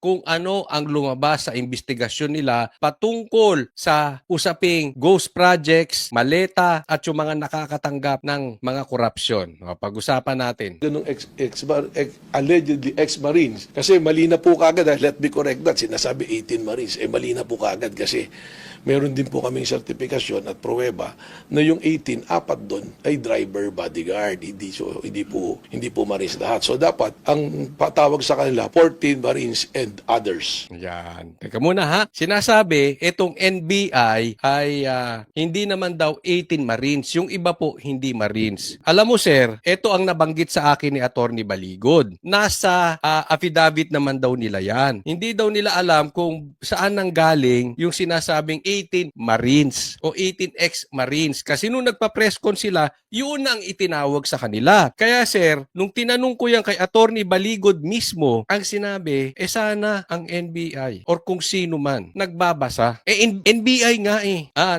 kung ano ang lumabas sa investigasyon nila patungkol sa usaping ghost projects, maleta at yung mga nakakatanggap ng mga korupsyon. Pag-usapan natin. Ganung allegedly ex-Marines. Kasi mali na po kagad, let me correct that, sinasabi 18 Marines. Mali na po kagad kasi meron din po kaming sertifikasyon at pruweba na yung 18, apat doon ay driver bodyguard. Hindi po Marines lahat. So dapat, ang patawag sa kanila, 14 Marines and others. Yan. Teka muna ha. Sinasabi, itong NBI ay hindi naman daw 18 Marines. Yung iba po, hindi Marines. Alam mo sir, ito ang nabanggit sa akin ni Attorney Baligod. Nasa affidavit naman daw nila yan. Hindi daw nila alam kung saan nanggaling yung sinasabing 18 Marines o 18 ex-Marines. Kasi nung nagpa-press con sila, yun ang itinawag sa kanila. Kaya sir, nung tinanong ko yan kay Attorney Baligod mismo, ang sinabi, sana ang NBI or kung sino man nagbabasa. NBI nga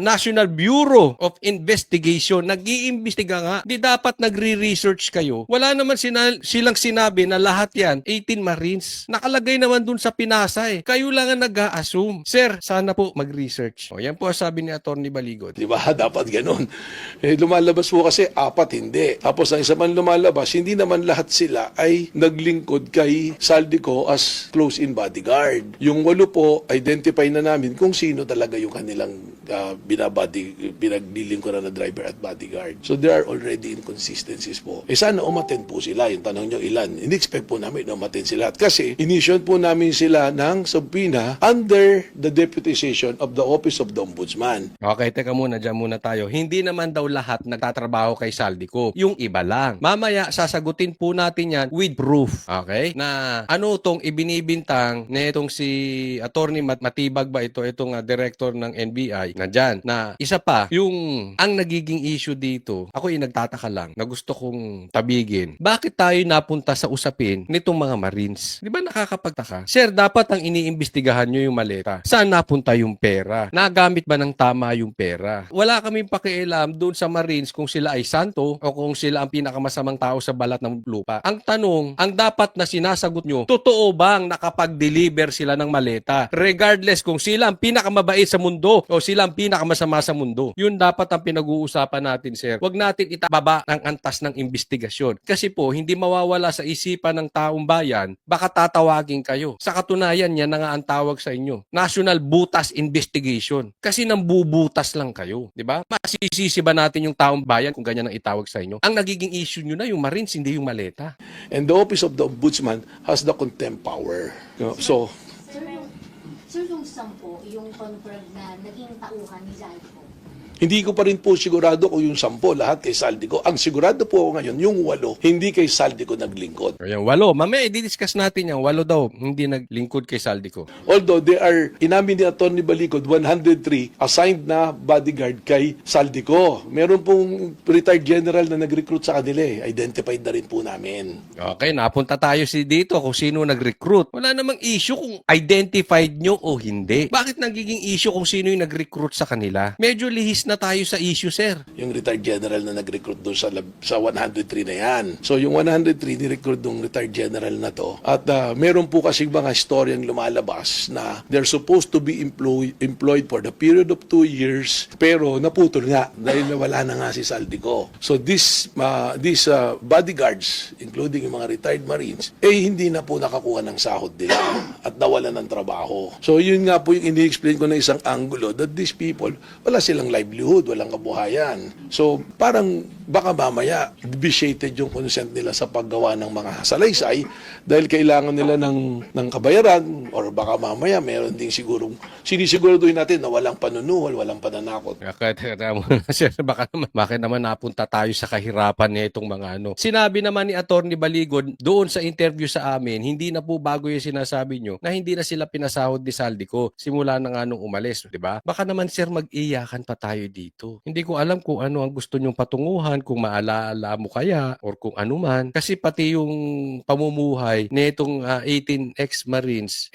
National Bureau of Investigation, nag-iimbestiga nga. Di dapat nagre-research kayo. Wala naman silang sinabi na lahat yan 18 Marines. Nakalagay naman dun sa pinasa Kayo lang ang nag-a-assume. Sir, sana po mag-research. Yan po sabi ni Attorney Baligod. Di ba? Dapat ganun. Lumalabas po kasi apat hindi. Tapos ang isa man lumalabas, hindi naman lahat sila ay naglingkod kay Saldico as close-in bodyguard. Yung 8 po, identify na namin kung sino talaga yung kanilang pinaglilingkuran na driver at bodyguard. So there are already inconsistencies po. Sana umattend po sila. Yung tanong nyo ilan. Ini-expect po namin na umattend sila. Kasi inisyon po namin sila ng subpoena under the deputization of the Office of the Ombudsman. Okay, teka muna, dyan muna tayo. Hindi naman daw lahat nagtatrabaho kay Saldico. Yung iba lang. Mamaya, sasagutin po natin yan with proof. Okay? Na ano tong ibinibintang na itong si Attorney Matibag ba ito, itong director ng NBI na dyan. Na isa pa, yung ang nagiging issue dito, ako nagtataka lang na gusto kong tabigin. Bakit tayo napunta sa usapin nitong mga Marines? Di ba nakakapagtaka? Sir, dapat ang iniimbestigahan nyo yung maleta. Saan napunta yung pera? Nagamit ba ng tama yung pera? Wala kaming pakialam doon sa Marines kung sila ay santo o kung sila ang pinakamasamang tao sa balat ng lupa. Ang tanong, ang dapat na sinasagot nyo, totoo bang nakapag-deliver sila ng maleta? Regardless kung sila ang pinakamabait sa mundo o sila ang pinakamasama sa mundo. Yun dapat ang pinag-uusapan natin, sir. Huwag natin itababa ang antas ng investigasyon. Kasi po, hindi mawawala sa isipan ng taong bayan, baka tatawagin kayo. Sa katunayan, yan na nga ang tawag sa inyo. National Butas Investigation. Kasi nambubutas lang kayo. Di ba? Masisisi ba natin yung taong bayan kung ganyan ang itawag sa inyo? Ang nagiging issue nyo na yung Marines, hindi yung maleta. And the Office of the Ombudsman has the contempt power. So, Sir, yung 10, yung confirmed na naging tauhan ni Zaldico, hindi ko pa rin po sigurado kung yung 10 lahat kay Saldico. Ang sigurado po ako ngayon, yung 8, hindi kay Saldico naglingkod. Yung 8. Mamaya, i-discuss natin yan. 8 daw, hindi naglingkod kay Saldico. Although they are, inamin ni Atty. Baligod, 103 assigned na bodyguard kay Saldico. Meron pong retired general na nag-recruit sa kanila Identified na rin po namin. Okay, napunta tayo dito kung sino nag-recruit. Wala namang issue kung identified nyo o hindi. Bakit nagiging issue kung sino yung nag-recruit sa kanila? Medyo lihis na tayo sa issue, sir. Yung retired general na nag-recruit doon sa 103 na yan. So yung 103, ni-recruit yung retired general na to. At meron po kasi mga storyang lumalabas na they're supposed to be employed for the period of 2 years, pero naputol nga dahil nawala na nga si Saldico. So these bodyguards, including yung mga retired Marines, hindi na po nakakuha ng sahod nila at nawala ng trabaho. So yun nga po yung ini-explain ko na isang angulo that these people, wala silang livelihood, walang kabuhayan. So parang baka mamaya vitiated yung consent nila sa paggawa ng mga salaysay dahil kailangan nila ng kabayaran, or baka mamaya meron ding sinisiguraduhin natin na walang panunuhol, walang pananakot. Bakit naman napunta tayo sa kahirapan nitong mga Sinabi naman ni Attorney Baligod doon sa interview sa amin, hindi na po bago yung sinasabi nyo na hindi na sila pinasahod ni Saldico simula na nga nung umalis, di ba? Baka naman sir mag-iyakan pa tayo dito. Hindi ko alam kung ano ang gusto nyong patunguhan, kung maalaala mo kaya or kung ano man. Kasi pati yung pamumuhay nitong 18 ex-Marines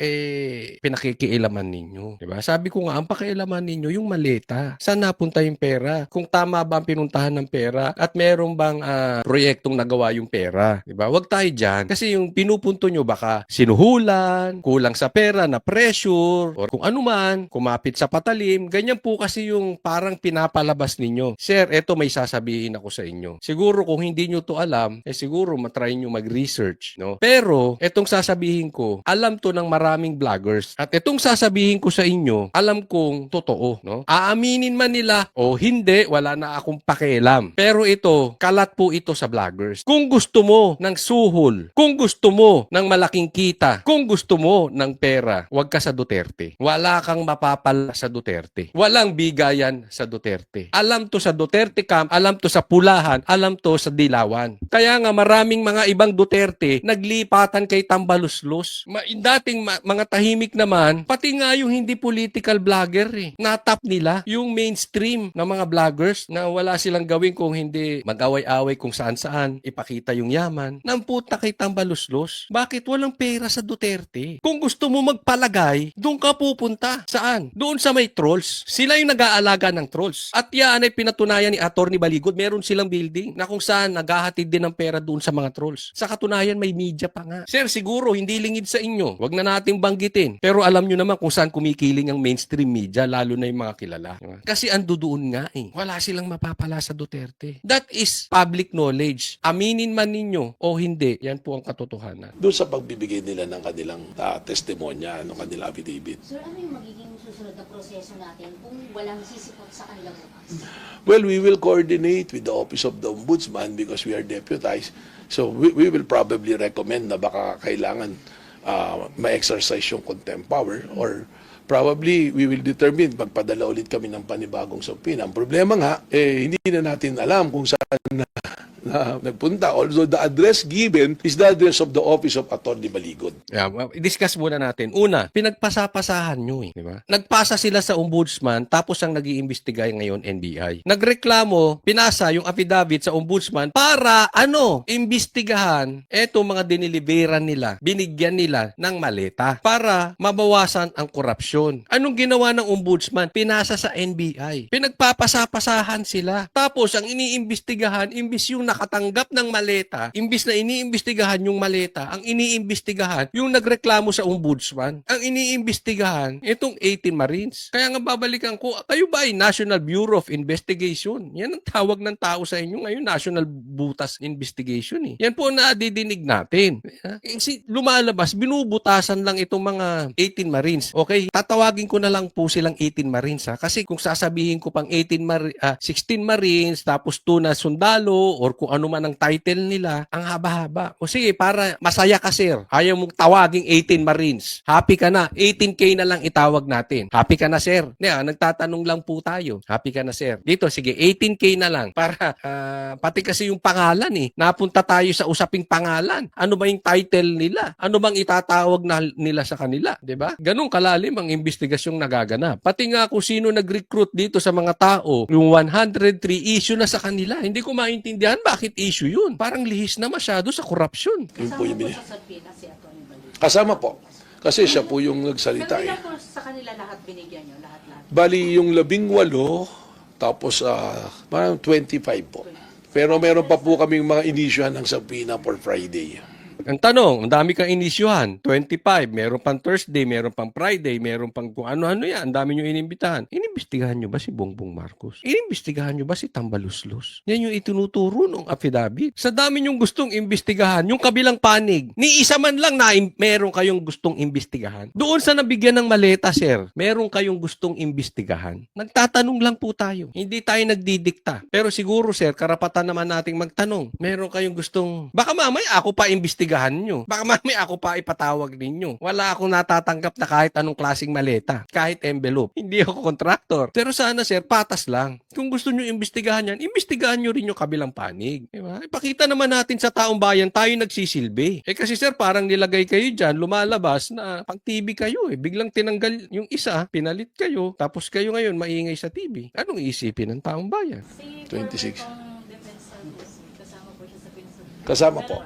pinakikialaman ninyo, di ba? Sabi ko nga ang pakialaman ninyo yung maleta. Saan napunta yung pera? Kung tama ba ang pinuntahan ng pera at meron bang proyektong nagawa yung pera, di ba? Huwag tayo diyan kasi yung pinupunto nyo baka sinuhulan, kulang sa pera na pressure or kung ano man, kumapit sa patalim, ganyan po kasi yung parang pinapalabas ninyo. Sir, eto may sasabihin ako sa inyo. Siguro kung hindi nyo to alam, siguro matry nyo mag-research, no? Pero, etong sasabihin ko, alam to ng maraming vloggers. At etong sasabihin ko sa inyo, alam kong totoo, no? Aaminin man nila o hindi, wala na akong pakialam. Pero ito, kalat po ito sa vloggers. Kung gusto mo ng suhol, kung gusto mo ng malaking kita, kung gusto mo ng pera, huwag ka sa Duterte. Wala kang mapapala sa Duterte. Walang bigayan sa Duterte. Alam to sa Duterte camp, alam to sa Pulahan, alam to sa Dilawan. Kaya nga maraming mga ibang Duterte naglipatan kay Tambaluslos. Dating mga tahimik naman, pati nga yung hindi political vlogger natap nila yung mainstream na mga vloggers na wala silang gawin kung hindi mag-away-away kung saan-saan, ipakita yung yaman. Namputa kay Tambaluslos. Bakit walang pera sa Duterte? Kung gusto mo magpalagay, doon ka pupunta. Saan? Doon sa may trolls. Sila yung nag-aalaga ng trolls. At yan ay pinatunayan ni Atty. Baligod. Meron silang building na kung saan naghahatid din ng pera doon sa mga trolls. Sa katunayan, may media pa nga. Sir, siguro hindi lingid sa inyo. Wag na nating banggitin. Pero alam nyo naman kung saan kumikiling ang mainstream media, lalo na yung mga kilala. Kasi ando doon nga Wala silang mapapala sa Duterte. That is public knowledge. Aminin man ninyo o hindi, yan po ang katotohanan. Doon sa pagbibigay nila ng kanilang testimonya, ng kanilang affidavit. Sir, ano yung magiging susunod na proseso natin kung walang sisipot sa kanila bukas? Well, we will coordinate with the Office of the Ombudsman because we are deputized. So we will probably recommend na baka kailangan ma-exercise yung contempt power or probably we will determine magpadala ulit kami ng panibagong subpoena. Ang problema nga, hindi na natin alam kung saan na nagpunta. Although the address given is the address of the Office of Atty. Baligod. Yeah, i-discuss muna natin. Una, pinagpasapasahan nyo di ba? Nagpasa sila sa ombudsman tapos ang nag-iimbestiga ngayon NBI. Nagreklamo, pinasa yung affidavit sa ombudsman para imbestigahan etong mga diniliberan nila, binigyan nila ng maleta para mabawasan ang korupsyon. Anong ginawa ng ombudsman? Pinasa sa NBI. Pinagpapasapasahan sila. Tapos ang iniimbestigahan, imbis yung nakatanggap ng maleta, imbis na iniimbestigahan yung maleta, ang iniimbestigahan yung nagreklamo sa ombudsman. Ang iniimbestigahan itong 18 Marines. Kaya nga babalikan ko, kayo ba ay National Bureau of Investigation? Yan ang tawag ng tao sa inyo ngayon, National Butas Investigation Yan po na nadidinig natin. Lumalabas, binubutasan lang itong mga 18 Marines. Okay, tatawagin ko na lang po silang 18 Marines Kasi kung sasabihin ko pang 16 Marines, tapos 2 na sundalo, or kung ano man ang title nila, ang haba-haba. O sige, para masaya ka, sir. Ayaw mong tawaging 18 Marines. Happy ka na. 18K na lang itawag natin. Happy ka na, sir. Nagtatanong lang po tayo. Happy ka na, sir. Dito, sige, 18K na lang. Para, pati kasi yung pangalan Napunta tayo sa usaping pangalan. Ano ba yung title nila? Ano bang itatawag nila sa kanila? Diba? Ganun kalalim ang investigasyong nagaganap. Pati nga kung sino nag-recruit dito sa mga tao, yung 103 issue na sa kanila. Hindi ko maintindihan bakit issue yun. Parang lihis na masyado sa korupsyon. Yun po yung Kasama po sa subpoena si Atty. Baligod. Kasama po. Kasi siya po yung nagsalita Pero ilan po sa kanila lahat binigyan nyo? Lahat-lahat? Bali yung 18, tapos parang 25 po. Pero meron pa po kaming mga inisyuhan ng subpoena for Friday. Ang tanong, ang dami kang inisyuhan. 25, meron pang Thursday, meron pang Friday, meron pang kung ano-ano yan. Ang dami nyo inimbitahan. Inimbestigahan nyo ba si Bongbong Marcos? Inimbestigahan nyo ba si Tambaluslos? Yan yung itinuturo ng affidavit. Sa dami nyong gustong imbestigahan, yung kabilang panig, ni isa man lang na meron kayong gustong imbestigahan. Doon sa nabigyan ng maleta, sir, meron kayong gustong imbestigahan. Nagtatanong lang po tayo. Hindi tayo nagdidikta. Pero siguro, sir, karapatan naman nating magtanong. Meron kayong gustong, baka mamaya ako pa imbestigahan nyo. Baka mamaya ako pa ipatawag ninyo. Wala akong natatanggap na kahit anong klaseng maleta. Kahit envelope. Hindi ako kontraktor. Pero sana, sir, patas lang. Kung gusto nyo imbestigahan yan, imbestigahan nyo rin yung kabilang panig. Diba? Ipakita naman natin sa taong bayan, tayo nagsisilbi. Kasi, sir, parang nilagay kayo dyan, lumalabas na pang TV kayo. Biglang tinanggal yung isa, pinalit kayo, tapos kayo ngayon maingay sa TV. Anong iisipin ng taong bayan? Si 26. former defense service, kasama po siya sa pinag-subpoena. Kasama po.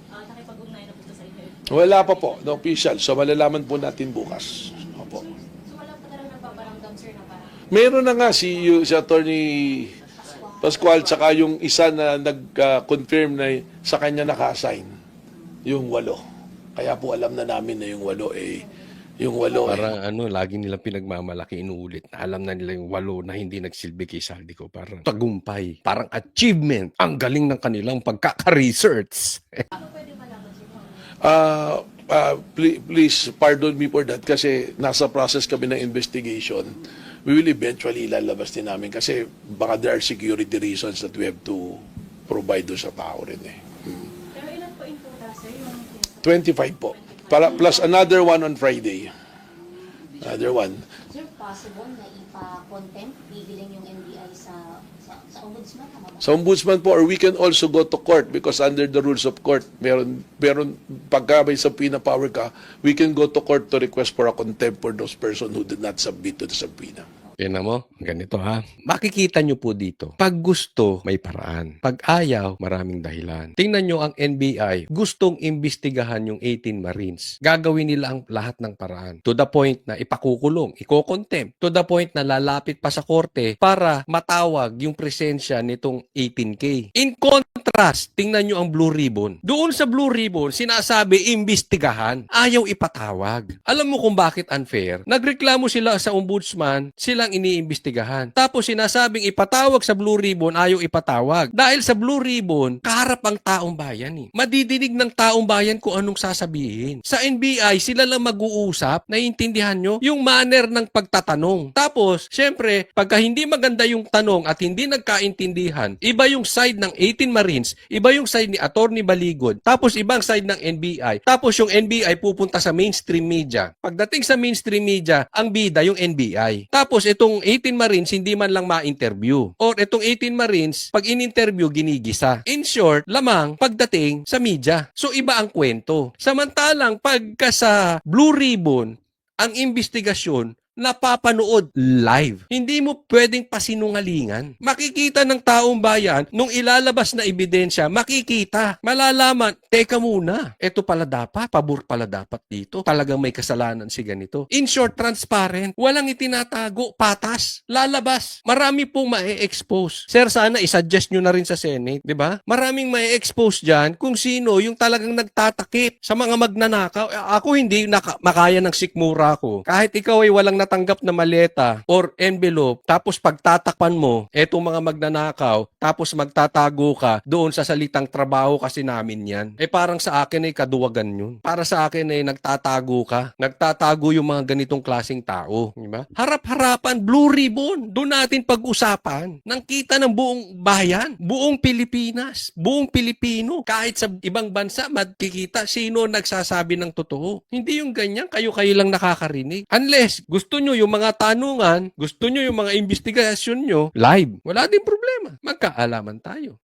Nakipag-ugnay na po sa inyo. Wala pa po, the official. So malalaman po natin bukas. Opo. So wala pa talaga nagpaparamdam, sir, na parang Meron na nga si Attorney Pascual tsaka yung isa na nag-confirm na sa kanya naka-assign yung 8. Kaya po alam na namin na yung 8 yung 8 Parang lagi nilang pinagmamalaki, inuulit na alam na nila yung 8 na hindi nagsilbi kay Saldico. Parang tagumpay, parang achievement. Ang galing ng kanilang pagkaka-research. Please pardon me for that kasi nasa process kami ng investigation. We will eventually ilalabas din namin kasi baka there are security reasons that we have to provide doon sa tao rin eh. Pero ilan po yung total, sir? Yung 25 po. Plus another one on Friday. Another one. Sir, possible na ipa-contempt, bibiling yung NBI sa ombudsman? Tama ba? Sa ombudsman po, or we can also go to court because under the rules of court, meron pagka may subpoena power ka, we can go to court to request for a contempt for those person who did not submit to the subpoena. Tingnan mo, ganito ha. Makikita nyo po dito. Pag gusto, may paraan. Pag ayaw, maraming dahilan. Tingnan nyo ang NBI, gustong imbestigahan yung 18 Marines. Gagawin nila ang lahat ng paraan. To the point na ipakukulong, iko-contempt. To the point na lalapit pa sa korte para matawag yung presensya nitong 18K. In contrast, tingnan nyo ang Blue Ribbon. Doon sa Blue Ribbon, sinasabi imbestigahan. Ayaw ipatawag. Alam mo kung bakit unfair? Nagreklamo sila sa ombudsman, silang iniimbestigahan. Tapos sinasabing ipatawag sa Blue Ribbon, ayaw ipatawag. Dahil sa Blue Ribbon, kaharap ang taong bayan eh. Madidinig ng taong bayan kung anong sasabihin. Sa NBI, sila lang mag-uusap, naiintindihan nyo, yung manner ng pagtatanong. Tapos, syempre, pagka hindi maganda yung tanong at hindi nagkaintindihan, iba yung side ng 18 Marines, iba yung side ni Attorney Baligod, tapos ibang side ng NBI, tapos yung NBI pupunta sa mainstream media. Pagdating sa mainstream media, ang bida yung NBI. Tapos, itong 18 Marines hindi man lang ma-interview. Or itong 18 Marines, pag in-interview, ginigisa. In short, lamang pagdating sa media. So iba ang kwento. Samantalang pagka sa Blue Ribbon, ang investigasyon, napapanood live. Hindi mo pwedeng pasinungalingan. Makikita ng taong bayan, nung ilalabas na ebidensya, makikita, malalaman, teka muna, eto pala dapat, pabor pala dapat dito. Talagang may kasalanan si ganito. In short, transparent. Walang itinatago, patas, lalabas. Marami pong ma-expose. Sir, sana isuggest nyo na rin sa Senate, di ba? Maraming ma-expose dyan kung sino yung talagang nagtatakip sa mga magnanakaw. Ako hindi makaya ng sikmura ko. Kahit ikaw ay walang natanggap na maleta or envelope, tapos pagtatakpan mo, etong mga magnanakaw, tapos magtatago ka doon sa salitang trabaho kasi namin yan. Parang sa akin ay kaduwagan yun. Para sa akin ay nagtatago ka. Nagtatago yung mga ganitong klaseng tao. Diba? Harap-harapan, Blue Ribbon. Doon natin pag-usapan. Nang kita ng buong bayan, buong Pilipinas, buong Pilipino. Kahit sa ibang bansa, magkikita sino nagsasabi ng totoo. Hindi yung ganyan, kayo-kayo lang nakakarinig. Unless, gusto nyo yung mga tanungan, gusto nyo yung mga investigasyon nyo, live. Wala din problema. Magkaalaman tayo.